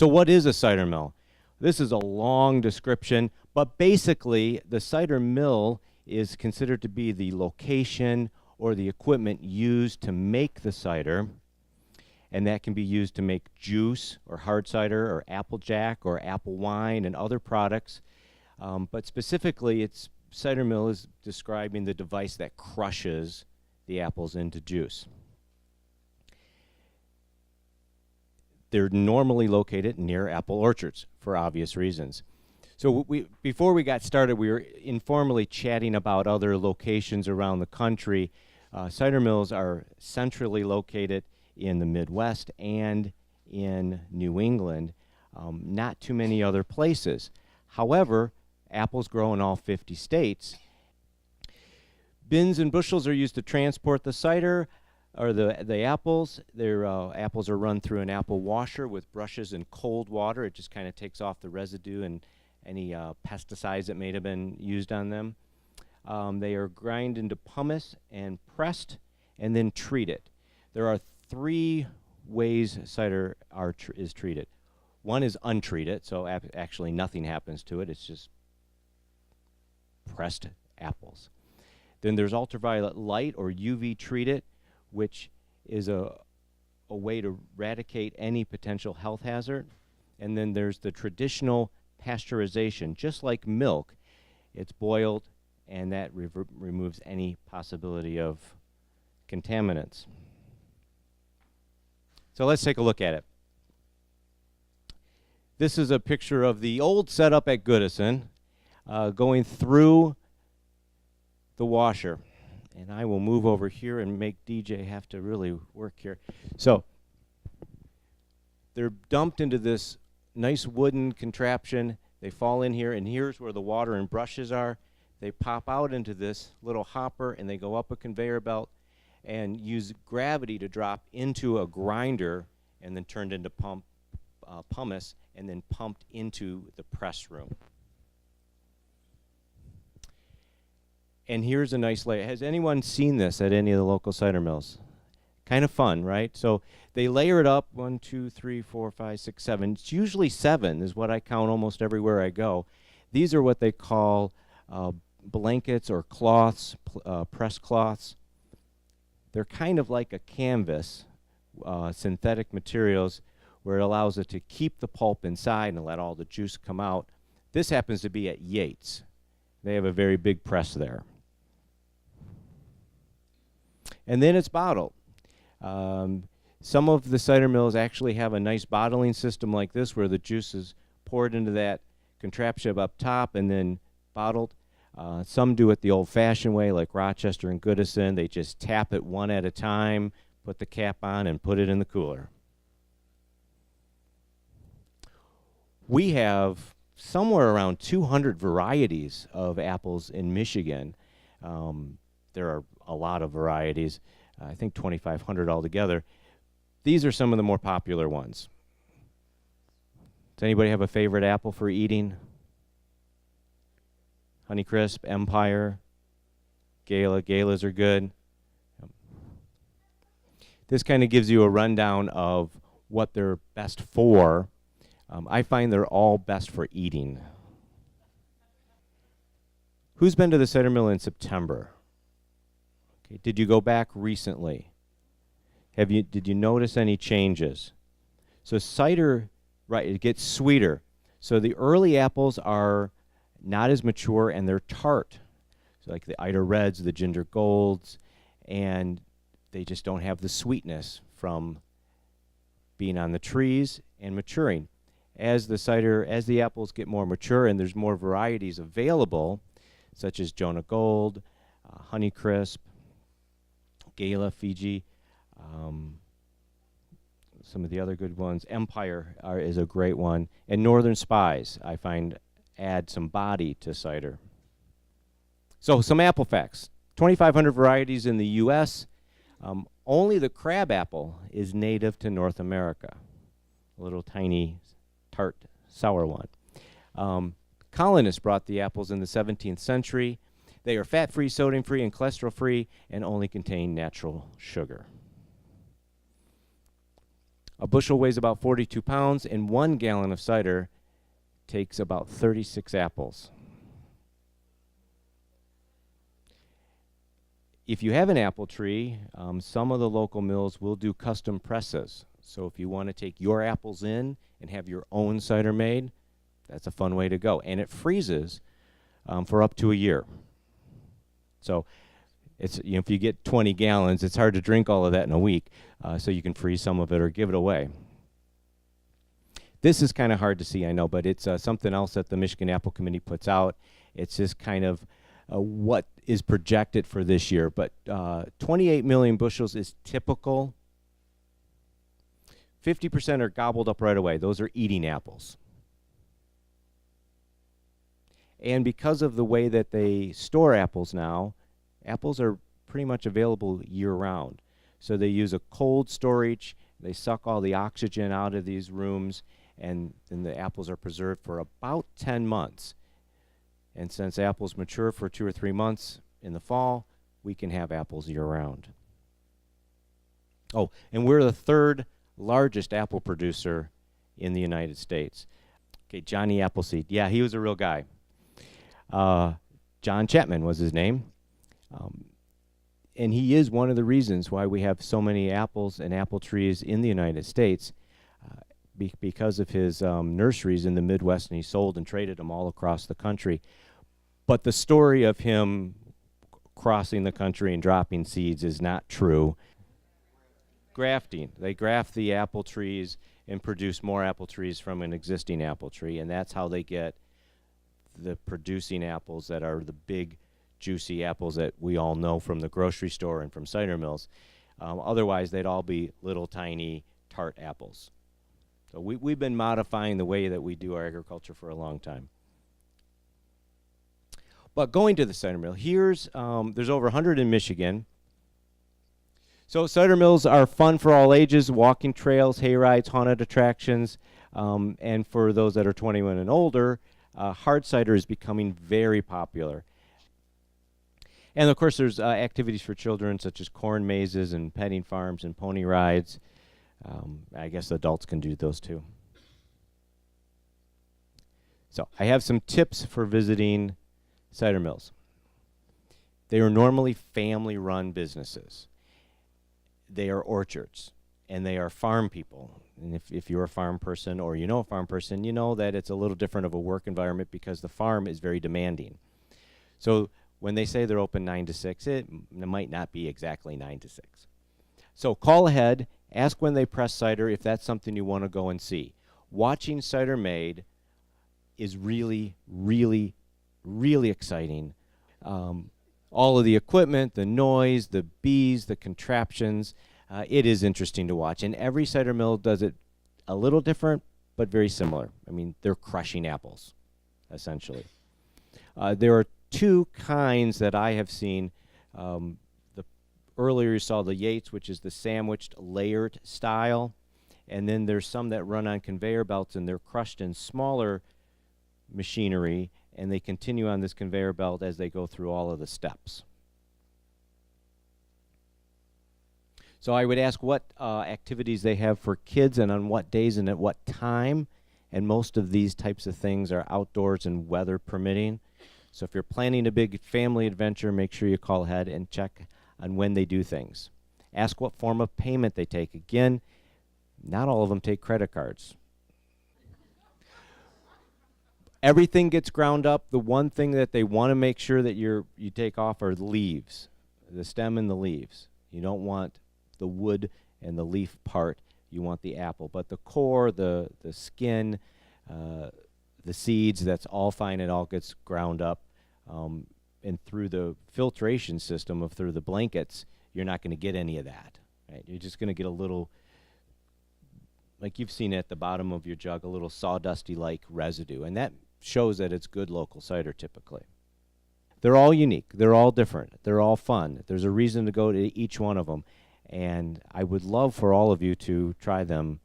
So what is a cider mill? This is a long description, but basically the cider mill is considered to be the location or the equipment used to make the cider, and that can be used to make juice or hard cider or applejack or apple wine and other products. But specifically, cider mill is describing the device that crushes the apples into juice. They're normally located near apple orchards for obvious reasons. So before we got started, we were informally chatting about other locations around the country. Cider mills are centrally located in the Midwest and in New England, not too many other places. However, apples grow in all 50 states. Bins and bushels are used to transport the cider or the apples. Their apples are run through an apple washer with brushes and cold water. It just kind of takes off the residue and any pesticides that may have been used on them. They are ground into pumice and pressed and then treated. There are 3 ways cider is treated. One is untreated, so actually nothing happens to it. It's just pressed apples. Then there's ultraviolet light or UV treated, which is a way to eradicate any potential health hazard. And then there's the traditional pasteurization. Just like milk, it's boiled, and that removes any possibility of contaminants. So let's take a look at it. This is a picture of the old setup at Goodison, going through the washer. And I will move over here and make DJ have to really work here. So they're dumped into this nice wooden contraption. They fall in here, and here's where the water and brushes are. They pop out into this little hopper, and they go up a conveyor belt and use gravity to drop into a grinder and then turned into pumice and then pumped into the press room. And here's a nice layer. Has anyone seen this at any of the local cider mills? Kind of fun, right? So they layer it up, 1, 2, 3, 4, 5, 6, 7. It's usually 7 is what I count almost everywhere I go. These are what they call blankets or cloths, press cloths. They're kind of like a canvas, synthetic materials, where it allows it to keep the pulp inside and let all the juice come out. This happens to be at Yates. They have a very big press there. And then it's bottled. Some of the cider mills actually have a nice bottling system like this, where the juice is poured into that contraption up top and then bottled. Some do it the old-fashioned way, like Rochester and Goodison. They just tap it one at a time, put the cap on, and put it in the cooler. We have somewhere around 200 varieties of apples in Michigan. There are a lot of varieties, I think 2,500 altogether. These are some of the more popular ones. Does anybody have a favorite apple for eating? Honeycrisp, Empire, Gala. Galas are good. This kind of gives you a rundown of what they're best for. I find they're all best for eating. Who's been to the cider mill in September? Okay. Did you go back recently? Did you notice any changes? So cider, right, it gets sweeter. So the early apples are not as mature, and they're tart. So like the Ida Reds, the Ginger Golds, and they just don't have the sweetness from being on the trees and maturing. As the apples get more mature and there's more varieties available, such as Jonah Gold, Honeycrisp, Gala, Fiji, some of the other good ones. Empire is a great one. And Northern Spies, I find, add some body to cider. So some apple facts. 2,500 varieties in the U.S. Only the crab apple is native to North America. A little tiny, tart, sour one. Colonists brought the apples in the 17th century. They are fat-free, sodium-free, and cholesterol-free, and only contain natural sugar. A bushel weighs about 42 pounds, and 1 gallon of cider takes about 36 apples. If you have an apple tree, some of the local mills will do custom presses. So if you want to take your apples in and have your own cider made, that's a fun way to go. And it freezes for up to a year. So it's, you know, if you get 20 gallons, it's hard to drink all of that in a week. So you can freeze some of it or give it away. This is kind of hard to see, I know, but it's something else that the Michigan Apple Committee puts out. It's just kind of what is projected for this year. But 28 million bushels is typical. 50% are gobbled up right away. Those are eating apples. And because of the way that they store apples now, apples are pretty much available year-round. So they use a cold storage. They suck all the oxygen out of these rooms, and then the apples are preserved for about 10 months. And since apples mature for 2 or 3 months in the fall, we can have apples year-round. Oh, and we're the 3rd largest apple producer in the United States. Okay, Johnny Appleseed. Yeah, he was a real guy. John Chapman was his name. And he is one of the reasons why we have so many apples and apple trees in the United States, because of his nurseries in the Midwest, and he sold and traded them all across the country. But the story of him crossing the country and dropping seeds is not true. Grafting. They graft the apple trees and produce more apple trees from an existing apple tree, and that's how they get the producing apples that are the big, juicy apples that we all know from the grocery store and from cider mills. Otherwise, they'd all be little, tiny, tart apples. So we've been modifying the way that we do our agriculture for a long time. But going to the cider mill, there's over 100 in Michigan. So cider mills are fun for all ages: walking trails, hay rides, haunted attractions, and for those that are 21 and older, hard cider is becoming very popular. And of course, there's activities for children such as corn mazes and petting farms and pony rides. I guess adults can do those too. So I have some tips for visiting cider mills. They are normally family-run businesses. They are orchards, and they are farm people. And if you're a farm person or you know a farm person, you know that it's a little different of a work environment because the farm is very demanding. So when they say they're open 9 to 6, it might not be exactly 9 to 6. So call ahead, ask when they press cider if that's something you want to go and see. Watching cider made is really, really, really exciting. All of the equipment, the noise, the bees, the contraptions, it is interesting to watch. And every cider mill does it a little different, but very similar. I mean, they're crushing apples, essentially. There are 2 kinds that I have seen. Earlier you saw the Yates, which is the sandwiched, layered style. And then there's some that run on conveyor belts, and they're crushed in smaller machinery, and they continue on this conveyor belt as they go through all of the steps. So I would ask what activities they have for kids and on what days and at what time. And most of these types of things are outdoors and weather permitting. So if you're planning a big family adventure, make sure you call ahead and check on when they do things. Ask what form of payment they take. Again, not all of them take credit cards. Everything gets ground up. The one thing that they want to make sure that you take off are the leaves, the stem and the leaves. You don't want the wood and the leaf part. You want the apple. But the core, the skin, the seeds, that's all fine. It all gets ground up. And through the filtration system through the blankets, you're not going to get any of that. Right? You're just going to get a little, like you've seen at the bottom of your jug, a little sawdusty-like residue. And that shows that it's good local cider typically. They're all unique. They're all different. They're all fun. There's a reason to go to each one of them. And I would love for all of you to try them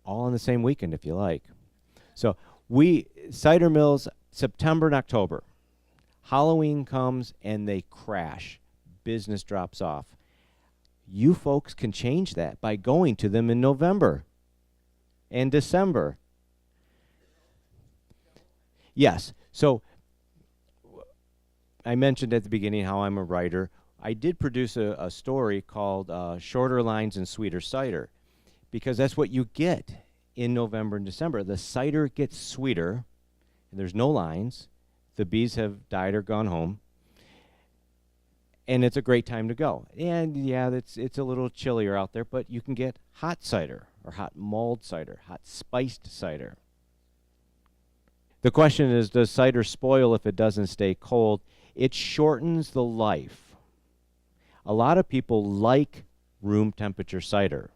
all on the same weekend if you like. So cider mills, September and October. Halloween comes and they crash. Business drops off. You folks can change that by going to them in November and December. Yes. So I mentioned at the beginning how I'm a writer. I did produce a story called Shorter Lines and Sweeter Cider, because that's what you get in November and December. The cider gets sweeter, and there's no lines. The bees have died or gone home, and it's a great time to go. And yeah, it's a little chillier out there, but you can get hot cider or hot mulled cider, hot spiced cider. The question is, does cider spoil if it doesn't stay cold? It shortens the life. A lot of people like room temperature cider.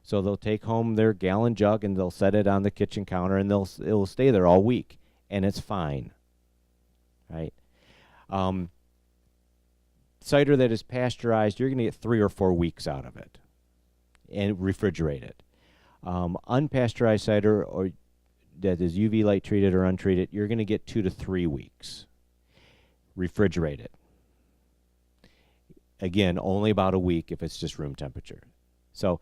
So they'll take home their gallon jug and they'll set it on the kitchen counter, and it'll stay there all week, and it's fine, right? Cider that is pasteurized, you're going to get 3 or 4 weeks out of it, and refrigerate it. Unpasteurized cider, or that is UV light treated or untreated, you're going to get 2 to 3 weeks. Refrigerate it. Again, only about a week if it's just room temperature. So,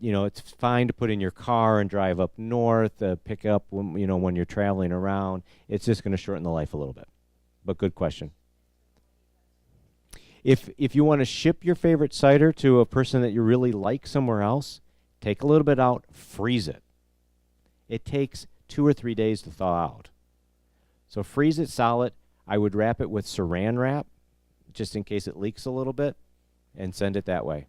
you know, it's fine to put in your car and drive up north, pick up when, you know, when you're traveling around. It's just going to shorten the life a little bit. But good question. If you want to ship your favorite cider to a person that you really like somewhere else, take a little bit out, freeze it. It takes 2 or 3 days to thaw out. So freeze it solid. I would wrap it with saran wrap, just in case it leaks a little bit, and send it that way.